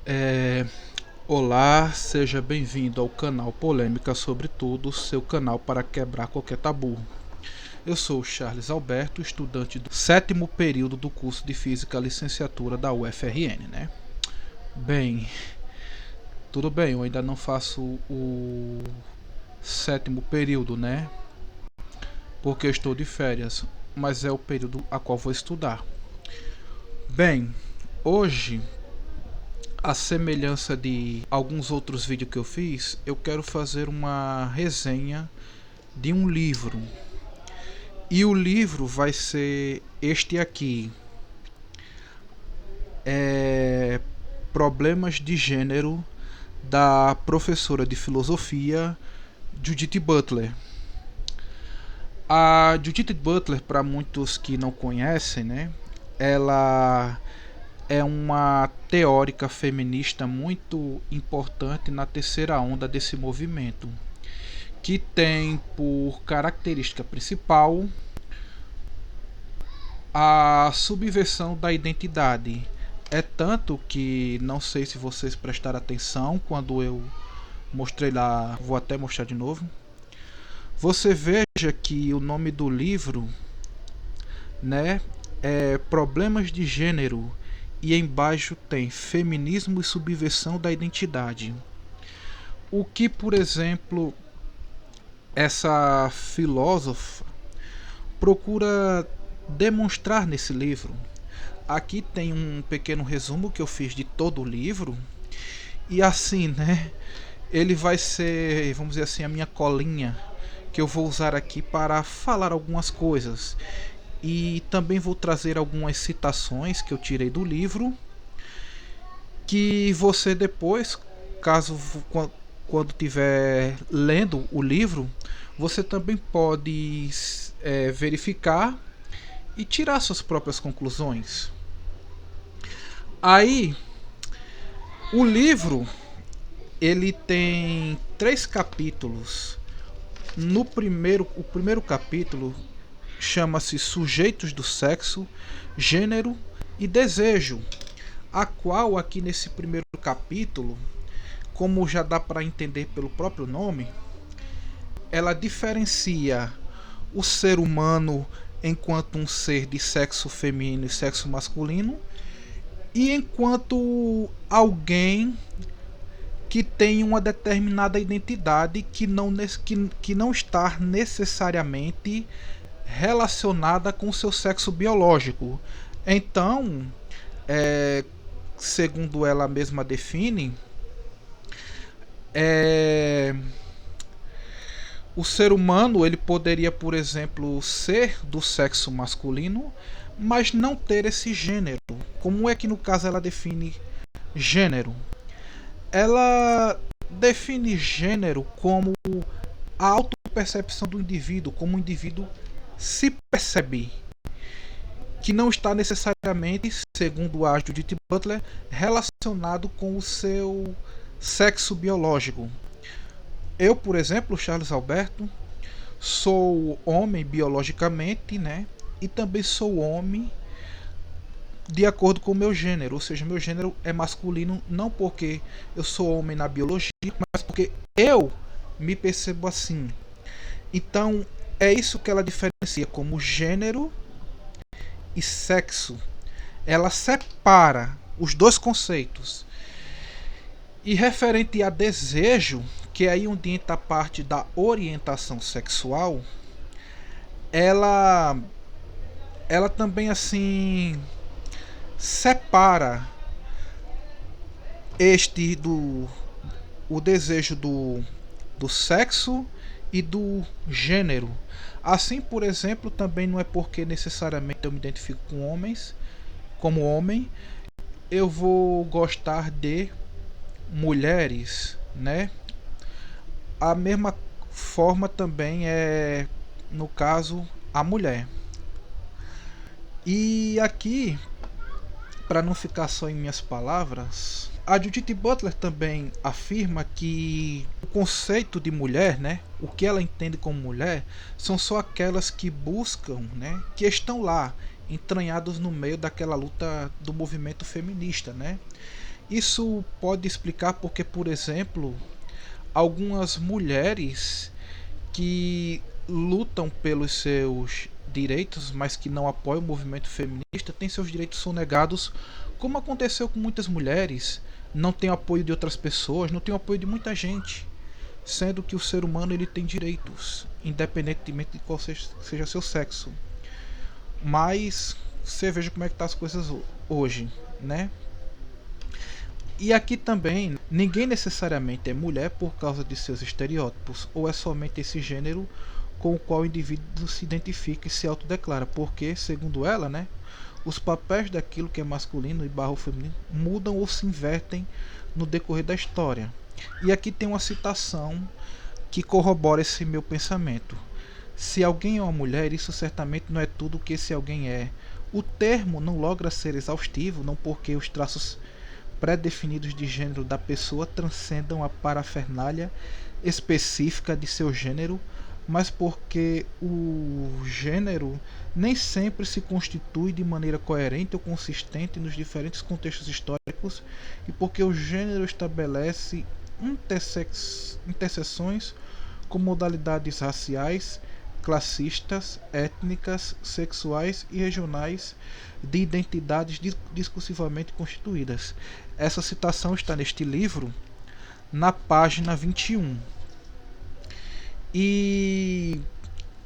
É, Olá, seja bem-vindo ao canal Polêmica sobre Tudo, seu canal para quebrar qualquer tabu. Eu sou o Charles Alberto, estudante do sétimo período do curso de Física Licenciatura da UFRN, né? Bem, tudo bem, eu ainda não faço o sétimo período, né? Porque eu estou de férias, mas é o período a qual vou estudar. Bem, hoje, a semelhança de alguns outros vídeos que eu fiz, eu quero fazer uma resenha de um livro. E o livro vai ser este aqui. É Problemas de Gênero, da professora de filosofia Judith Butler. A Judith Butler, para muitos que não conhecem, né, ela é uma teórica feminista muito importante na terceira onda desse movimento, que tem por característica principal a subversão da identidade. É tanto que não sei se vocês prestaram atenção quando eu mostrei lá, vou até mostrar de novo. Você veja que o nome do livro, né, é Problemas de Gênero e embaixo tem Feminismo e Subversão da Identidade. O que, por exemplo, essa filósofa procura demonstrar nesse livro. Aqui tem um pequeno resumo que eu fiz de todo o livro. E assim, né? Ele vai ser, vamos dizer assim, a minha colinha que eu vou usar aqui para falar algumas coisas. E também vou trazer algumas citações que eu tirei do livro, que você depois, caso quando estiver lendo o livro, você também pode verificar e tirar suas próprias conclusões. Aí, o livro ele tem 3 capítulos. O primeiro capítulo chama-se Sujeitos do Sexo, Gênero e Desejo, a qual aqui nesse primeiro capítulo, como já dá para entender pelo próprio nome, ela diferencia o ser humano enquanto um ser de sexo feminino e sexo masculino e enquanto alguém que tem uma determinada identidade que não está necessariamente relacionada com o seu sexo biológico. Então, segundo ela mesma define, é, o ser humano ele poderia, por exemplo, ser do sexo masculino, mas não ter esse gênero. Como é que no caso ela define gênero? Ela define gênero como a autopercepção do indivíduo, como o indivíduo se percebe, que não está necessariamente, segundo a Judith Butler, relacionado com o seu sexo biológico. Eu, por exemplo, Charles Alberto, sou homem biologicamente, né? E também sou homem de acordo com o meu gênero, ou seja, meu gênero é masculino não porque eu sou homem na biologia, mas porque eu me percebo assim. Então, é isso que ela diferencia como gênero e sexo. Ela separa os dois conceitos. E referente a desejo, que é aí onde entra a parte da orientação sexual, ela ela também assim separa este do o desejo do sexo e do gênero. Assim, por exemplo, também não é porque necessariamente eu me identifico com homens, como homem, eu vou gostar de mulheres, né? A mesma forma também é no caso a mulher. E aqui, para não ficar só em minhas palavras, a Judith Butler também afirma que o conceito de mulher, né, o que ela entende como mulher, são só aquelas que buscam, né, que estão lá entranhados no meio daquela luta do movimento feminista, né? Isso pode explicar porque, por exemplo, algumas mulheres que lutam pelos seus direitos, mas que não apoiam o movimento feminista, têm seus direitos sonegados, como aconteceu com muitas mulheres, não tem apoio de outras pessoas, não tem apoio de muita gente, sendo que o ser humano ele tem direitos, independentemente de qual seja seu sexo. Mas você veja como é que tá as coisas hoje, né? E aqui também, ninguém necessariamente é mulher por causa de seus estereótipos, ou é somente esse gênero com o qual o indivíduo se identifica e se autodeclara, porque, segundo ela, né, os papéis daquilo que é masculino e barra feminino mudam ou se invertem no decorrer da história. E aqui tem uma citação que corrobora esse meu pensamento. Se alguém é uma mulher, isso certamente não é tudo o que esse alguém é. O termo não logra ser exaustivo, não porque os traços pré-definidos de gênero da pessoa transcendam a parafernália específica de seu gênero, mas porque o gênero nem sempre se constitui de maneira coerente ou consistente nos diferentes contextos históricos e porque o gênero estabelece interseções com modalidades raciais, classistas, étnicas, sexuais e regionais de identidades discursivamente constituídas. Essa citação está neste livro, na página 21. E,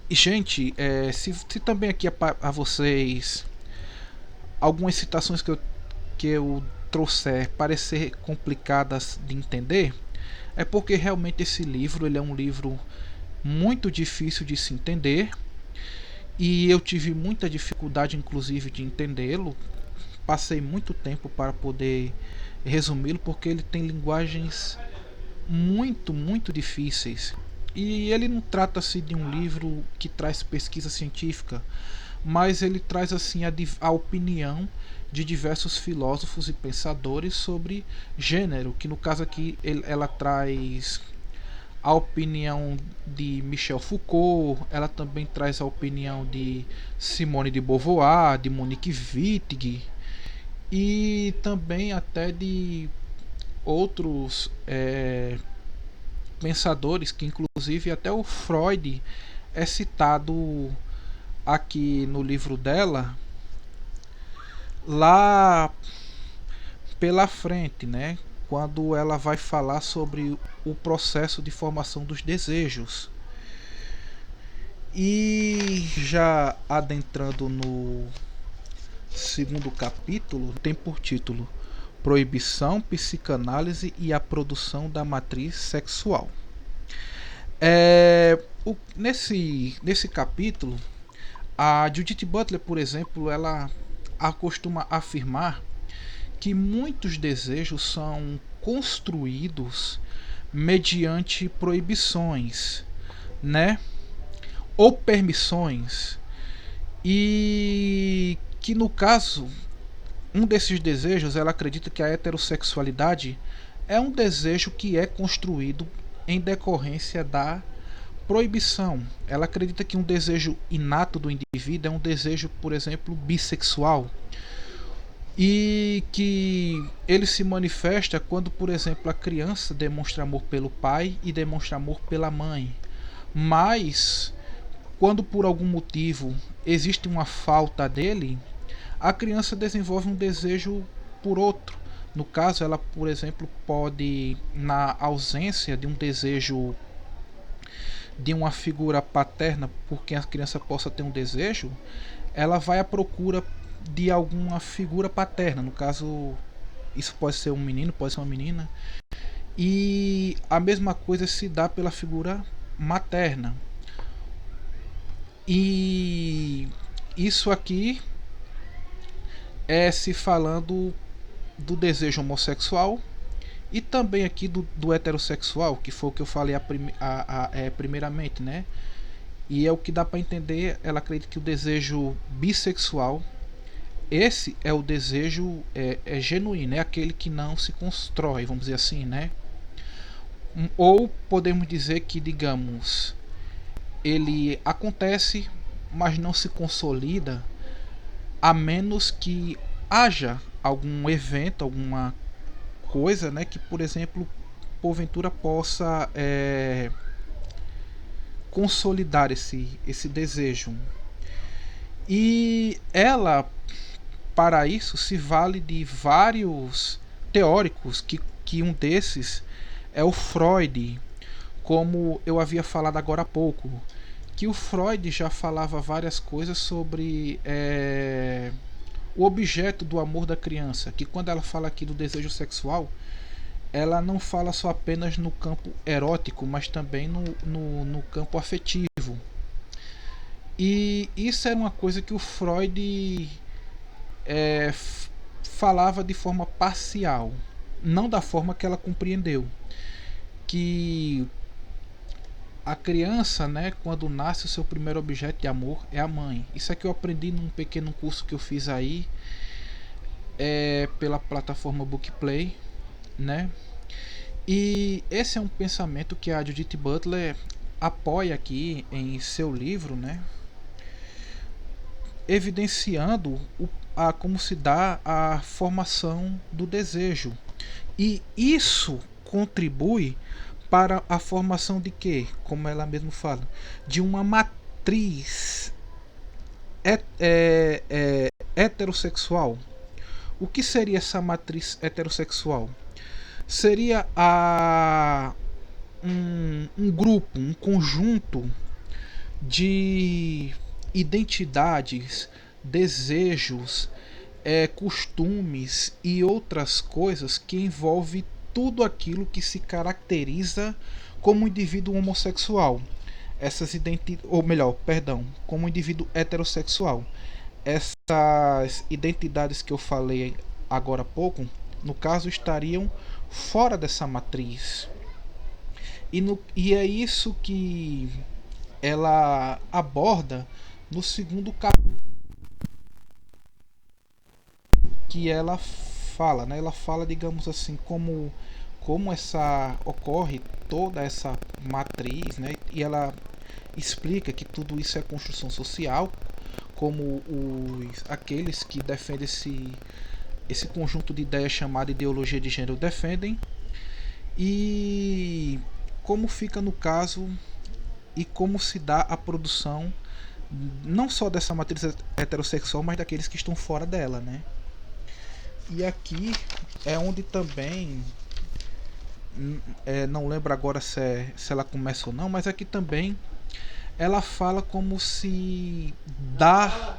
gente, se também aqui a vocês algumas citações que eu trouxer parecer complicadas de entender, é porque realmente esse livro ele é um livro muito difícil de se entender e eu tive muita dificuldade inclusive de entendê-lo. Passei muito tempo para poder resumi-lo porque ele tem linguagens muito difíceis. E ele não trata-se de um livro que traz pesquisa científica, mas ele traz assim a opinião de diversos filósofos e pensadores sobre gênero, que no caso aqui ela traz a opinião de Michel Foucault, ela também traz a opinião de Simone de Beauvoir, de Monique Wittig e também até de outros pensadores, que inclusive até o Freud é citado aqui no livro dela, lá pela frente, né? Quando ela vai falar sobre o processo de formação dos desejos. E já adentrando no segundo capítulo, tem por título Proibição, Psicanálise e a Produção da Matriz Sexual. Nesse capítulo, a Judith Butler, por exemplo, ela costuma afirmar que muitos desejos são construídos mediante proibições, né? Ou permissões, e que no caso um desses desejos, ela acredita que a heterossexualidade é um desejo que é construído em decorrência da proibição. Ela acredita que um desejo inato do indivíduo é um desejo, por exemplo, bissexual, e que ele se manifesta quando, por exemplo, a criança demonstra amor pelo pai e demonstra amor pela mãe. Mas quando por algum motivo existe uma falta dele, a criança desenvolve um desejo por outro. No caso, ela, por exemplo, pode, na ausência de um desejo de uma figura paterna por quem a criança possa ter um desejo, ela vai à procura de alguma figura paterna. No caso, isso pode ser um menino, pode ser uma menina. E a mesma coisa se dá pela figura materna. E isso aqui é se falando do desejo homossexual e também aqui do heterossexual, que foi o que eu falei primeiramente, né? E é o que dá para entender. Ela acredita que o desejo bissexual, esse é o desejo genuíno, é aquele que não se constrói, vamos dizer assim, né? Ou podemos dizer que, digamos, ele acontece, mas não se consolida, a menos que haja algum evento, alguma coisa, né, que, por exemplo, porventura possa consolidar esse desejo. E ela, para isso, se vale de vários teóricos, que um desses é o Freud, como eu havia falado agora há pouco, que o Freud já falava várias coisas sobre o objeto do amor da criança, que quando ela fala aqui do desejo sexual, ela não fala só apenas no campo erótico, mas também no campo afetivo. E isso era uma coisa que o Freud é, falava de forma parcial, não da forma que ela compreendeu. Que a criança, né, quando nasce, o seu primeiro objeto de amor é a mãe. Isso é que eu aprendi num pequeno curso que eu fiz aí, pela plataforma Bookplay, né? E esse é um pensamento que a Judith Butler apoia aqui em seu livro, né? Evidenciando como se dá a formação do desejo. E isso contribui para a formação de quê? Como ela mesma fala, de uma matriz heterossexual. O que seria essa matriz heterossexual? Seria um grupo, um conjunto de identidades, desejos, costumes e outras coisas que envolve tudo aquilo que se caracteriza como indivíduo homossexual. Essas ou melhor, perdão, como indivíduo heterossexual. Essas identidades que eu falei agora há pouco, no caso, estariam fora dessa matriz. E é isso que ela aborda no segundo capítulo, que ela fala, né? Ela fala, digamos assim, como essa ocorre toda essa matriz, né? E ela explica que tudo isso é construção social, como aqueles que defendem esse conjunto de ideias chamado ideologia de gênero defendem, e como fica no caso e como se dá a produção não só dessa matriz heterossexual, mas daqueles que estão fora dela, né? E aqui é onde também não lembro agora se ela começa ou não, mas aqui também ela fala como se dá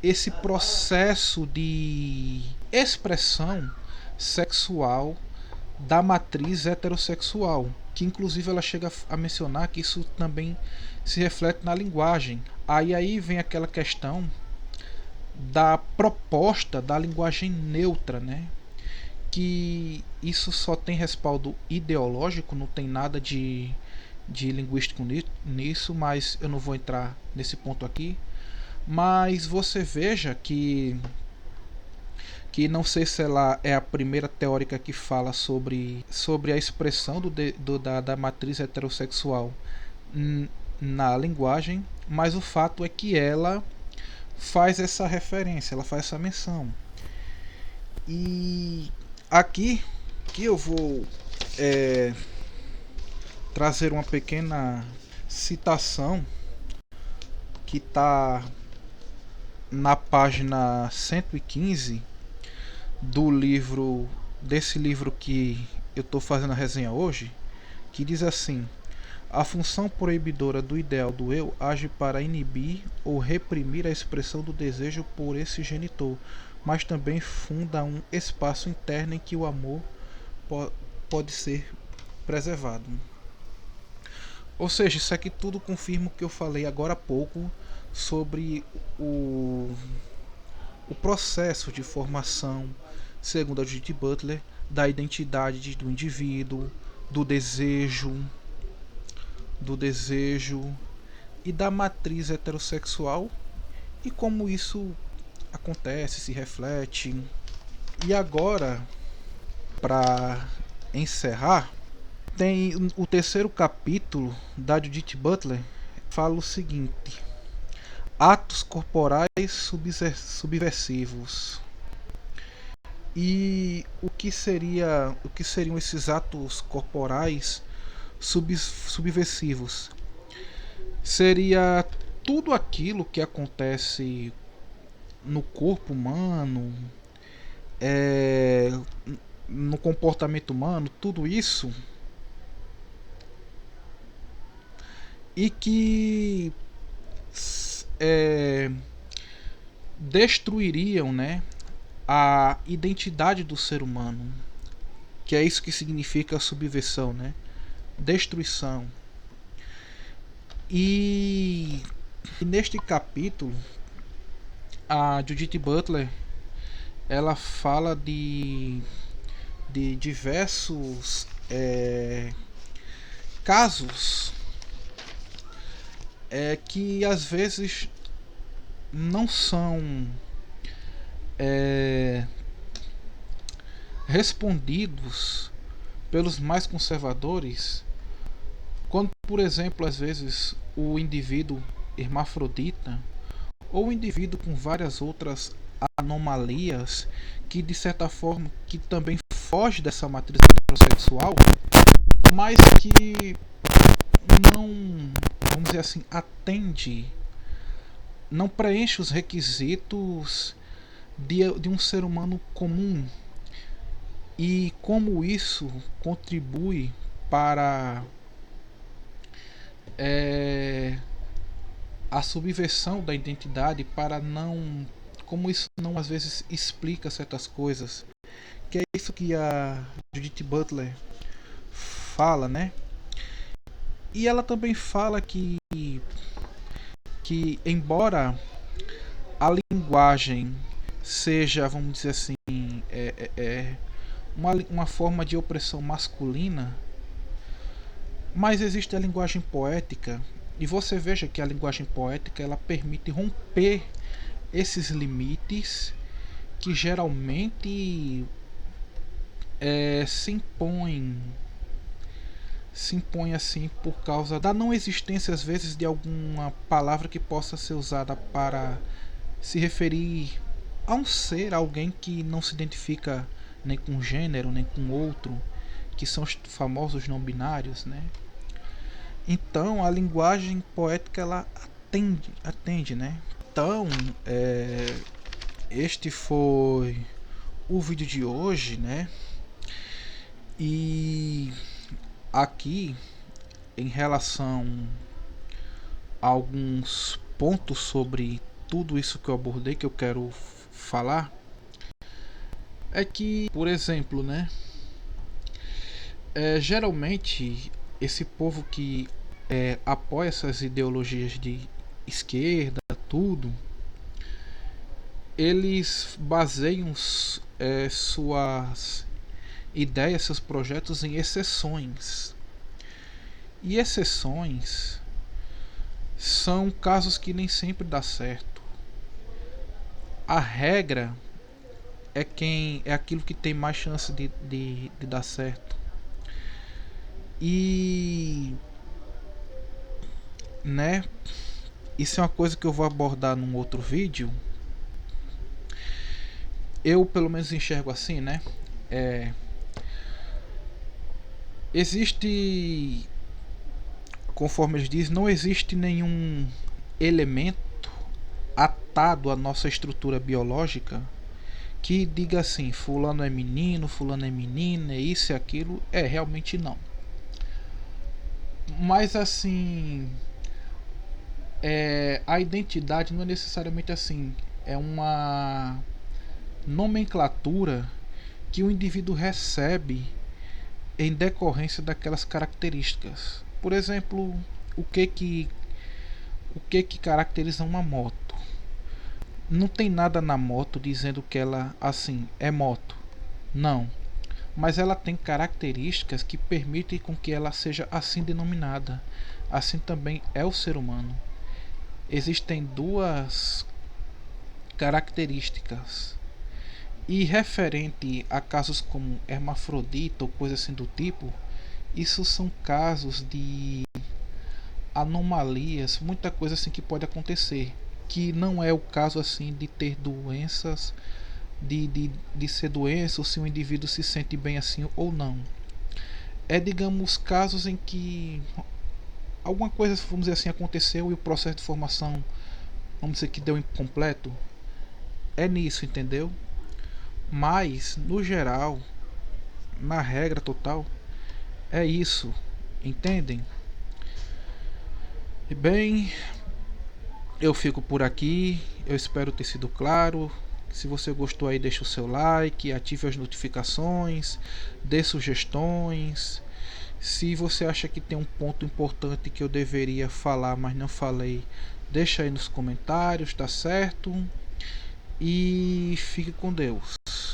esse processo de expressão sexual da matriz heterossexual, que inclusive ela chega a mencionar que isso também se reflete na linguagem. Aí vem aquela questão da proposta da linguagem neutra, né? Que isso só tem respaldo ideológico, não tem nada de linguístico nisso, mas eu não vou entrar nesse ponto aqui. Mas você veja que não sei se ela é a primeira teórica que fala sobre a expressão da matriz heterossexual na linguagem, mas o fato é que ela faz essa referência, ela faz essa menção. E aqui que eu vou trazer uma pequena citação que está na página 115 desse livro que eu estou fazendo a resenha hoje, que diz assim: a função proibidora do ideal do eu age para inibir ou reprimir a expressão do desejo por esse genitor, mas também funda um espaço interno em que o amor pode ser preservado. Ou seja, isso aqui tudo confirma o que eu falei agora há pouco sobre o processo de formação, segundo a Judith Butler, da identidade do indivíduo, do desejo e da matriz heterossexual, e como isso acontece, se reflete. E agora, para encerrar, tem o terceiro capítulo da Judith Butler, fala o seguinte: atos corporais subversivos. E o que seriam esses atos corporais subversivos? Seria tudo aquilo que acontece no corpo humano, é, no comportamento humano, tudo isso, e que é, destruiriam, né, a identidade do ser humano, que é isso que significa a subversão, né? Destruição. E neste capítulo, a Judith Butler ela fala de diversos casos que às vezes não são é, respondidos pelos mais conservadores, quando, por exemplo, às vezes o indivíduo hermafrodita ou o indivíduo com várias outras anomalias que de certa forma que também foge dessa matriz heterossexual, mas que não, vamos dizer assim, atende, não preenche os requisitos de um ser humano comum, e como isso contribui para é, a subversão da identidade, para não, como isso não às vezes explica certas coisas, que é isso que a Judith Butler fala, né? E ela também fala que embora a linguagem seja, vamos dizer assim, uma forma de opressão masculina, mas existe a linguagem poética, e você veja que a linguagem poética ela permite romper esses limites que geralmente se impõem assim por causa da não existência às vezes de alguma palavra que possa ser usada para se referir a um ser, alguém que não se identifica nem com um gênero nem com outro, que são os famosos não binários, né? Então a linguagem poética ela atende, né? Então este foi o vídeo de hoje, né? E aqui em relação a alguns pontos sobre tudo isso que eu abordei, que eu quero falar, é que, por exemplo, né? Geralmente esse povo que apoia essas ideologias de esquerda, tudo, eles baseiam suas ideias, seus projetos em exceções. E exceções são casos que nem sempre dá certo. A regra é aquilo que tem mais chance de dar certo. E né, isso é uma coisa que eu vou abordar num outro vídeo. Eu pelo menos enxergo assim, né? Existe, conforme eles dizem, não existe nenhum elemento atado à nossa estrutura biológica que diga assim, fulano é menino, fulano é menina, é isso e aquilo. Realmente não. Mas assim, a identidade não é necessariamente assim. É uma nomenclatura que o indivíduo recebe em decorrência daquelas características. Por exemplo, o que caracteriza uma moto? Não tem nada na moto dizendo que ela assim é moto. Não. Mas ela tem características que permitem com que ela seja assim denominada. Assim também é o ser humano. Existem duas características. E referente a casos como hermafrodita ou coisa assim do tipo, isso são casos de anomalias, muita coisa assim que pode acontecer, que não é o caso assim de ter doenças de ser doença, ou se o indivíduo se sente bem assim ou não. É, digamos, casos em que alguma coisa, vamos dizer assim, aconteceu e o processo de formação, vamos dizer que deu incompleto. É nisso, entendeu? Mas, no geral, na regra total, é isso, entendem? E bem, eu fico por aqui. Eu espero ter sido claro. Se você gostou aí, deixa o seu like, ative as notificações, dê sugestões. Se você acha que tem um ponto importante que eu deveria falar, mas não falei, deixa aí nos comentários, tá certo? E fique com Deus.